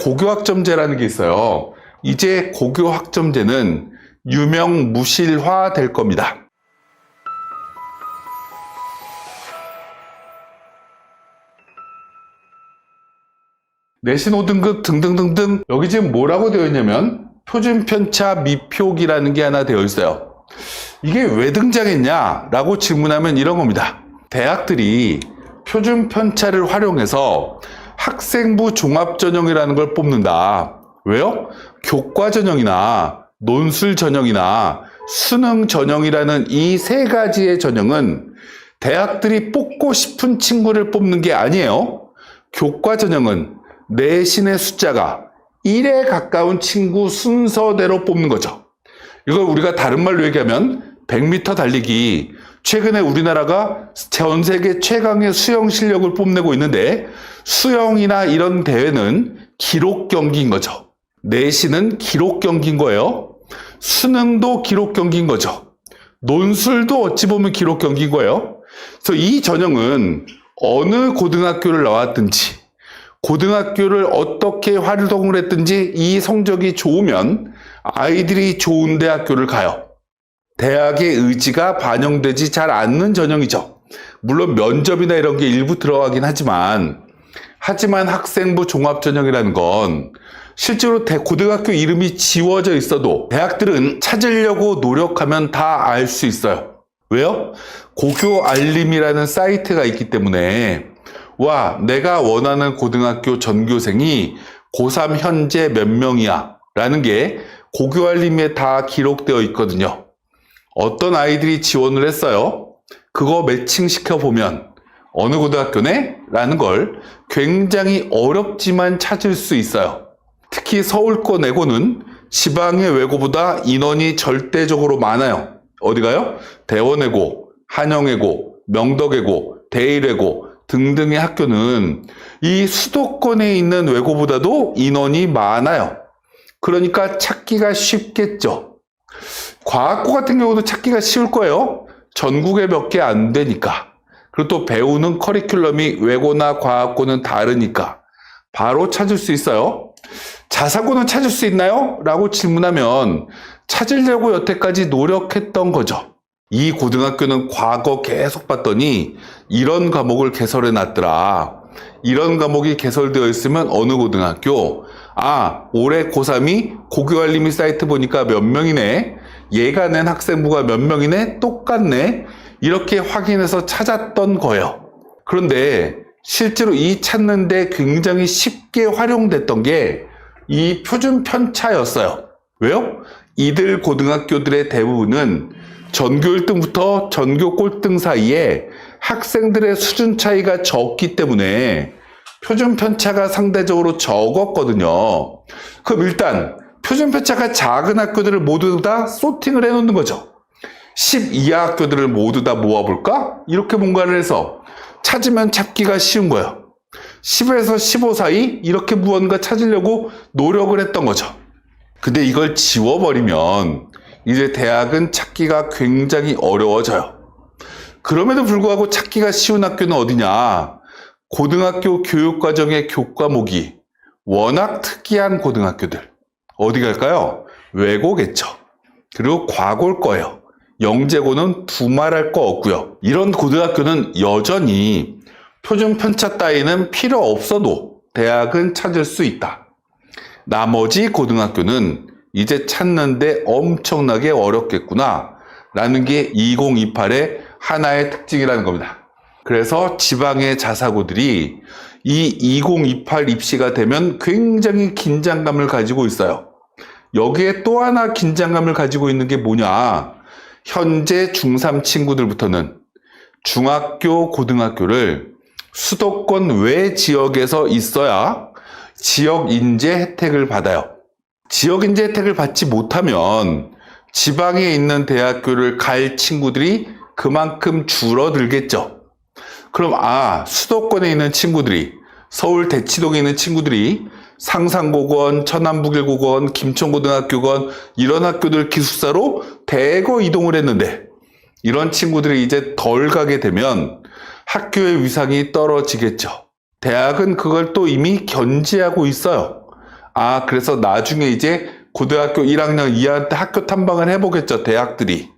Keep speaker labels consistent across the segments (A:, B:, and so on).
A: 고교학점제라는 게 있어요. 이제 고교학점제는 유명무실화 될 겁니다. 내신 5등급 등등등등, 여기 지금 뭐라고 되어 있냐면 표준편차 미표기라는 게 하나 되어 있어요. 이게 왜 등장했냐 라고 질문하면 이런 겁니다. 대학들이 표준편차를 활용해서 학생부 종합전형이라는 걸 뽑는다. 왜요? 교과전형이나 논술전형이나 수능전형이라는 이 세 가지의 전형은 대학들이 뽑고 싶은 친구를 뽑는 게 아니에요. 교과전형은 내신의 숫자가 1에 가까운 친구 순서대로 뽑는 거죠. 이걸 우리가 다른 말로 얘기하면 100m 달리기, 최근에 우리나라가 전 세계 최강의 수영 실력을 뽐내고 있는데, 수영이나 이런 대회는 기록 경기인 거죠. 내신은 기록 경기인 거예요. 수능도 기록 경기인 거죠. 논술도 어찌 보면 기록 경기인 거예요. 그래서 이 전형은 어느 고등학교를 나왔든지, 고등학교를 어떻게 활동을 했든지 이 성적이 좋으면 아이들이 좋은 대학교를 가요. 대학의 의지가 반영되지 잘 않는 전형이죠. 물론 면접이나 이런 게 일부 들어가긴 하지만 학생부 종합전형이라는 건 실제로 고등학교 이름이 지워져 있어도 대학들은 찾으려고 노력하면 다 알 수 있어요. 왜요? 고교알림이라는 사이트가 있기 때문에, 와, 내가 원하는 고등학교 전교생이 고3 현재 몇 명이야 라는 게 고교알림에 다 기록되어 있거든요. 어떤 아이들이 지원을 했어요. 그거 매칭시켜 보면 어느 고등학교네? 라는 걸 굉장히 어렵지만 찾을 수 있어요. 특히 서울권 외고는 지방의 외고보다 인원이 절대적으로 많아요. 어디가요? 대원외고, 한영외고, 명덕외고, 대일외고 등등의 학교는 이 수도권에 있는 외고보다도 인원이 많아요. 그러니까 찾기가 쉽겠죠. 과학고 같은 경우도 찾기가 쉬울 거예요. 전국에 몇 개 안 되니까. 그리고 또 배우는 커리큘럼이 외고나 과학고는 다르니까 바로 찾을 수 있어요. 자사고는 찾을 수 있나요? 라고 질문하면 찾으려고 여태까지 노력했던 거죠. 이 고등학교는 과거 계속 봤더니 이런 과목을 개설해 놨더라. 이런 과목이 개설되어 있으면 어느 고등학교? 아, 올해 고3이 고교알림이 사이트 보니까 몇 명이네. 얘가 낸 학생부가 몇 명이네. 똑같네. 이렇게 확인해서 찾았던 거예요. 그런데 실제로 이 찾는데 굉장히 쉽게 활용됐던 게 이 표준 편차였어요. 왜요? 이들 고등학교들의 대부분은 전교 1등부터 전교 꼴등 사이에 학생들의 수준 차이가 적기 때문에 표준 편차가 상대적으로 적었거든요. 그럼 일단 표준 편차가 작은 학교들을 모두 다 소팅을 해놓는 거죠. 10 이하 학교들을 모두 다 모아볼까? 이렇게 뭔가를 해서 찾으면 찾기가 쉬운 거예요. 10에서 15 사이 이렇게 무언가 찾으려고 노력을 했던 거죠. 근데 이걸 지워버리면 이제 대학은 찾기가 굉장히 어려워져요. 그럼에도 불구하고 찾기가 쉬운 학교는 어디냐? 고등학교 교육과정의 교과목이 워낙 특이한 고등학교들. 어디 갈까요? 외고겠죠. 그리고 과고일 거예요. 영재고는 두말할 거 없고요. 이런 고등학교는 여전히 표준 편차 따위는 필요 없어도 대학은 찾을 수 있다. 나머지 고등학교는 이제 찾는데 엄청나게 어렵겠구나 라는 게 2028의 하나의 특징이라는 겁니다. 그래서 지방의 자사고들이 이 2028 입시가 되면 굉장히 긴장감을 가지고 있어요. 여기에 또 하나 긴장감을 가지고 있는 게 뭐냐? 현재 중3 친구들부터는 중학교, 고등학교를 수도권 외 지역에서 있어야 지역 인재 혜택을 받아요. 지역 인재 혜택을 받지 못하면 지방에 있는 대학교를 갈 친구들이 그만큼 줄어들겠죠. 그럼 수도권에 있는 친구들이, 서울 대치동에 있는 친구들이 상산고건, 천안북일고건, 김천고등학교건 이런 학교들 기숙사로 대거 이동을 했는데 이런 친구들이 이제 덜 가게 되면 학교의 위상이 떨어지겠죠. 대학은 그걸 또 이미 견지하고 있어요. 그래서 나중에 이제 고등학교 1학년, 2학년 때 학교 탐방을 해보겠죠, 대학들이.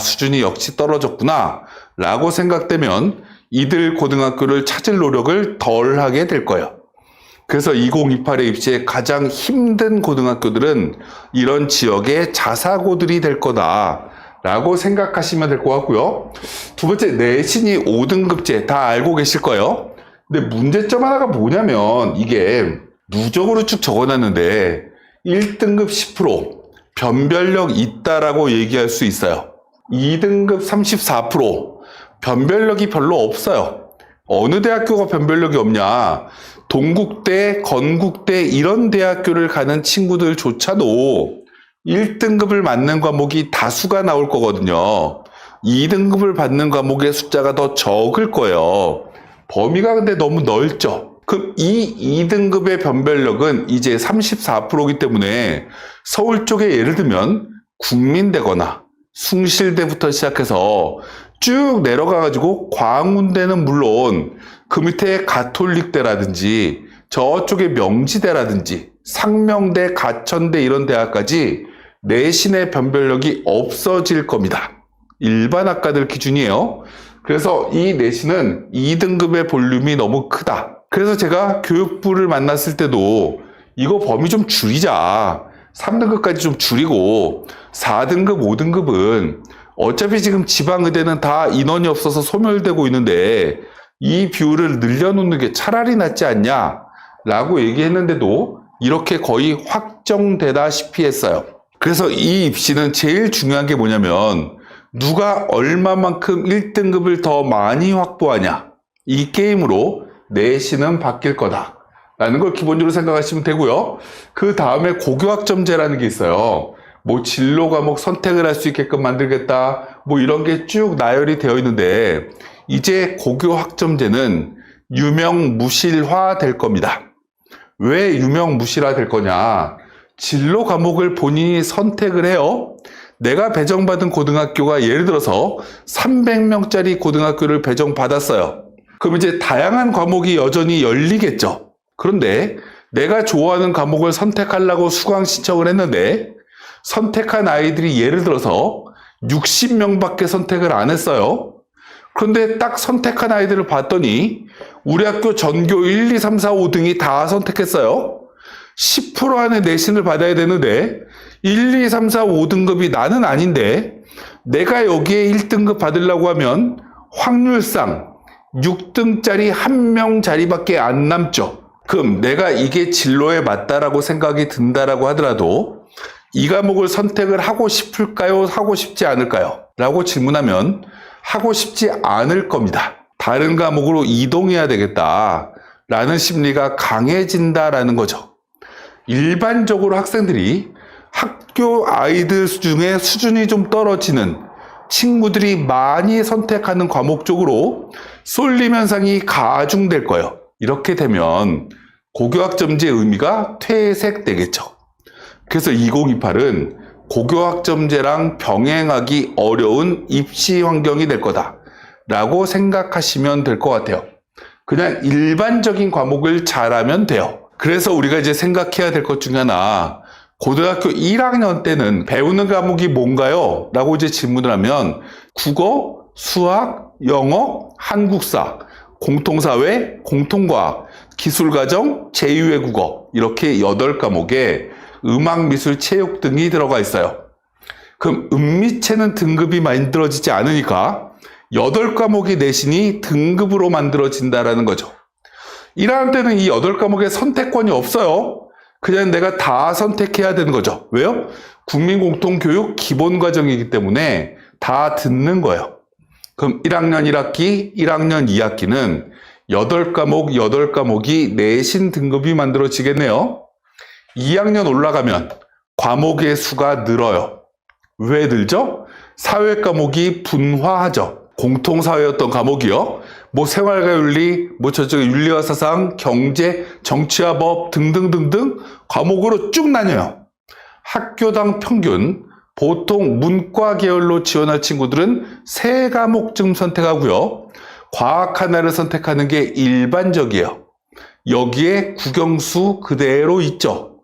A: 수준이 역시 떨어졌구나 라고 생각되면 이들 고등학교를 찾을 노력을 덜 하게 될 거예요. 그래서 2028에 입시에 가장 힘든 고등학교들은 이런 지역의 자사고들이 될 거다 라고 생각하시면 될 것 같고요. 두 번째, 내신이 5등급제 다 알고 계실 거예요. 근데 문제점 하나가 뭐냐면 이게 누적으로 쭉 적어놨는데 1등급 10%, 변별력 있다라고 얘기할 수 있어요. 2등급 34%, 변별력이 별로 없어요. 어느 대학교가 변별력이 없냐? 동국대, 건국대 이런 대학교를 가는 친구들조차도 1등급을 맞는 과목이 다수가 나올 거거든요. 2등급을 받는 과목의 숫자가 더 적을 거예요. 범위가 근데 너무 넓죠. 그럼 이 2등급의 변별력은 이제 34%이기 때문에 서울 쪽에 예를 들면 국민대거나 숭실대부터 시작해서 쭉 내려가가지고 광운대는 물론 그 밑에 가톨릭대라든지 저쪽에 명지대라든지 상명대, 가천대 이런 대학까지 내신의 변별력이 없어질 겁니다. 일반 학과들 기준이에요. 그래서 이 내신은 2등급의 볼륨이 너무 크다. 그래서 제가 교육부를 만났을 때도 이거 범위 좀 줄이자. 3등급까지 좀 줄이고 4등급, 5등급은 어차피 지금 지방의대는 다 인원이 없어서 소멸되고 있는데 이 비율을 늘려놓는 게 차라리 낫지 않냐 라고 얘기했는데도 이렇게 거의 확정되다시피 했어요. 그래서 이 입시는 제일 중요한 게 뭐냐면 누가 얼마만큼 1등급을 더 많이 확보하냐, 이 게임으로 내신은 바뀔 거다 라는 걸 기본적으로 생각하시면 되고요. 그 다음에 고교학점제라는 게 있어요. 뭐 진로 과목 선택을 할 수 있게끔 만들겠다, 뭐 이런 게 쭉 나열이 되어 있는데 이제 고교학점제는 유명무실화 될 겁니다. 왜 유명무실화 될 거냐? 진로 과목을 본인이 선택을 해요. 내가 배정받은 고등학교가 예를 들어서 300명짜리 고등학교를 배정받았어요. 그럼 이제 다양한 과목이 여전히 열리겠죠. 그런데 내가 좋아하는 과목을 선택하려고 수강 신청을 했는데 선택한 아이들이 예를 들어서 60명밖에 선택을 안 했어요. 그런데 딱 선택한 아이들을 봤더니 우리 학교 전교 1, 2, 3, 4, 5등이 다 선택했어요. 10% 안에 내신을 받아야 되는데 1, 2, 3, 4, 5등급이 나는 아닌데 내가 여기에 1등급 받으려고 하면 확률상 6등짜리 1명 자리밖에 안 남죠. 그럼 내가 이게 진로에 맞다라고 생각이 든다라고 하더라도 이 과목을 선택을 하고 싶을까요? 하고 싶지 않을까요? 라고 질문하면 하고 싶지 않을 겁니다. 다른 과목으로 이동해야 되겠다 라는 심리가 강해진다라는 거죠. 일반적으로 학생들이 학교 아이들 중에 수준이 좀 떨어지는 친구들이 많이 선택하는 과목 쪽으로 쏠림 현상이 가중될 거예요. 이렇게 되면 고교학점제의 의미가 퇴색되겠죠. 그래서 2028은 고교학점제랑 병행하기 어려운 입시 환경이 될 거다 라고 생각하시면 될 것 같아요. 그냥 일반적인 과목을 잘하면 돼요. 그래서 우리가 이제 생각해야 될 것 중에 하나, 고등학교 1학년 때는 배우는 과목이 뭔가요? 라고 이제 질문을 하면 국어, 수학, 영어, 한국사, 공통사회, 공통과학, 기술과정, 제2외국어 이렇게 8과목에 음악, 미술, 체육 등이 들어가 있어요. 그럼 음미체는 등급이 만들어지지 않으니까 8과목의 내신이 등급으로 만들어진다라는 거죠. 1학년 때는 이 8과목의 선택권이 없어요. 그냥 내가 다 선택해야 되는 거죠. 왜요? 국민공통교육 기본과정이기 때문에 다 듣는 거예요. 그럼 1학년 1학기, 1학년 2학기는 8과목, 8과목이 내신 등급이 만들어지겠네요. 2학년 올라가면 과목의 수가 늘어요. 왜 늘죠? 사회 과목이 분화하죠. 공통사회였던 과목이요. 뭐 생활과 윤리, 뭐 저쪽 윤리와 사상, 경제, 정치와 법 등등등등 과목으로 쭉 나뉘어요. 학교당 평균, 보통 문과 계열로 지원할 친구들은 3과목쯤 선택하고요. 과학 하나를 선택하는 게 일반적이에요. 여기에 국영수 그대로 있죠.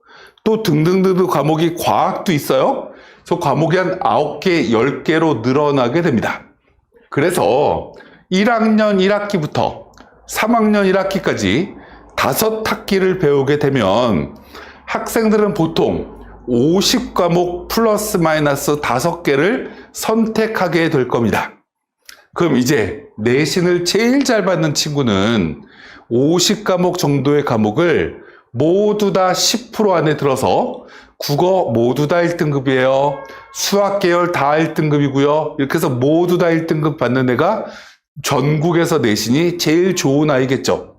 A: 또 등등등등 과목이 과학도 있어요. 그래서 과목이 한 9개, 10개로 늘어나게 됩니다. 그래서 1학년 1학기부터 3학년 1학기까지 5학기를 배우게 되면 학생들은 보통 50과목 플러스 마이너스 5개를 선택하게 될 겁니다. 그럼 이제 내신을 제일 잘 받는 친구는 50과목 정도의 과목을 모두 다 10% 안에 들어서 국어 모두 다 1등급이에요. 수학 계열 다 1등급이고요. 이렇게 해서 모두 다 1등급 받는 애가 전국에서 내신이 제일 좋은 아이겠죠.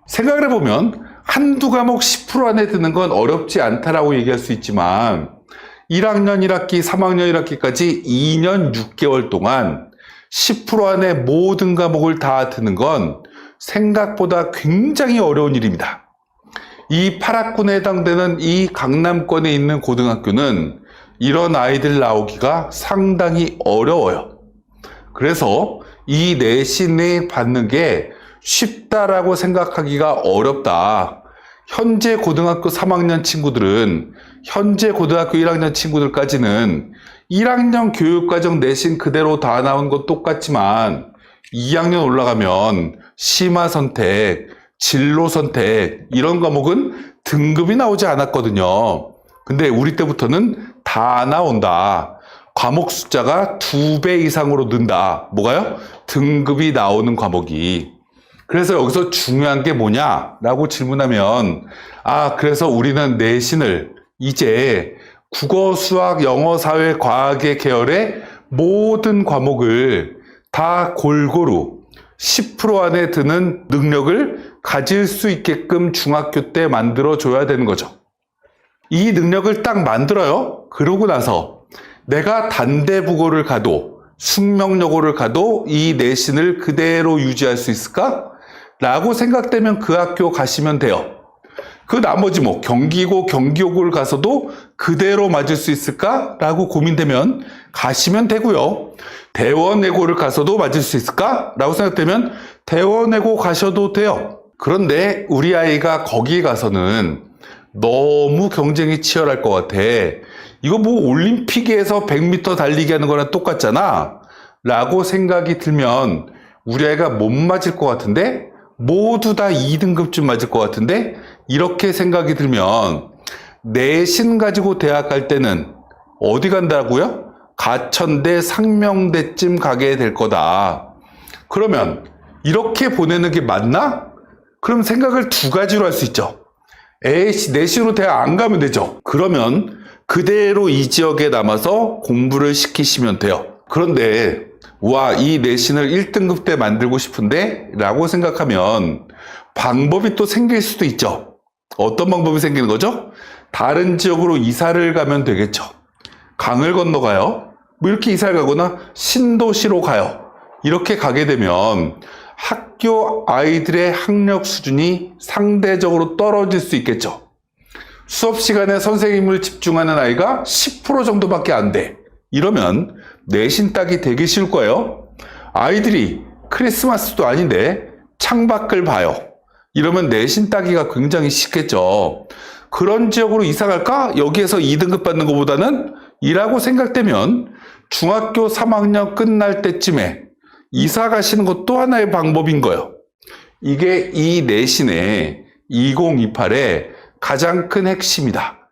A: 생각을 해보면 한두 과목 10% 안에 드는 건 어렵지 않다라고 얘기할 수 있지만 1학년 1학기, 3학년 1학기까지 2년 6개월 동안 10% 안에 모든 과목을 다 드는 건 생각보다 굉장히 어려운 일입니다. 이 8학군에 해당되는 이 강남권에 있는 고등학교는 이런 아이들 나오기가 상당히 어려워요. 그래서 이 내신을 받는 게 쉽다라고 생각하기가 어렵다. 현재 고등학교 3학년 친구들은 현재 고등학교 1학년 친구들까지는 1학년 교육과정 내신 그대로 다 나온 것 똑같지만 2학년 올라가면 심화선택, 진로선택 이런 과목은 등급이 나오지 않았거든요. 근데 우리 때부터는 다 나온다. 과목 숫자가 2배 이상으로 는다. 뭐가요? 등급이 나오는 과목이. 그래서 여기서 중요한 게 뭐냐라고 질문하면 그래서 우리는 내신을 이제 국어, 수학, 영어, 사회, 과학의 계열의 모든 과목을 다 골고루 10% 안에 드는 능력을 가질 수 있게끔 중학교 때 만들어줘야 되는 거죠. 이 능력을 딱 만들어요. 그러고 나서 내가 단대국어를 가도 숙명여고를 가도 이 내신을 그대로 유지할 수 있을까? 라고 생각되면 그 학교 가시면 돼요. 그 나머지 경기고 경기여고를 가서도 그대로 맞을 수 있을까? 라고 고민되면 가시면 되고요. 대원외고를 가서도 맞을 수 있을까? 라고 생각되면 대원외고 가셔도 돼요. 그런데 우리 아이가 거기 가서는 너무 경쟁이 치열할 것 같아. 이거 올림픽에서 100m 달리기 하는 거랑 똑같잖아. 라고 생각이 들면 우리 아이가 못 맞을 것 같은데? 모두 다 2등급쯤 맞을 것 같은데? 이렇게 생각이 들면 내신 가지고 대학 갈 때는 어디 간다고요? 가천대, 상명대쯤 가게 될 거다. 그러면 이렇게 보내는 게 맞나? 그럼 생각을 두 가지로 할 수 있죠. 내신으로 대학 안 가면 되죠. 그러면 그대로 이 지역에 남아서 공부를 시키시면 돼요. 그런데 이 내신을 1등급 때 만들고 싶은데? 라고 생각하면 방법이 또 생길 수도 있죠. 어떤 방법이 생기는 거죠? 다른 지역으로 이사를 가면 되겠죠. 강을 건너가요. 이렇게 이사를 가거나 신도시로 가요. 이렇게 가게 되면 학교 아이들의 학력 수준이 상대적으로 떨어질 수 있겠죠. 수업 시간에 선생님을 집중하는 아이가 10% 정도밖에 안 돼. 이러면 내신 따기 되게 쉬울 거예요. 아이들이 크리스마스도 아닌데 창밖을 봐요. 이러면 내신 따기가 굉장히 쉽겠죠. 그런 지역으로 이사 갈까? 여기에서 2등급 받는 것보다는 이라고 생각되면 중학교 3학년 끝날 때쯤에 이사 가시는 것도 하나의 방법인 거예요. 이게 이 내신의 2028의 가장 큰 핵심이다.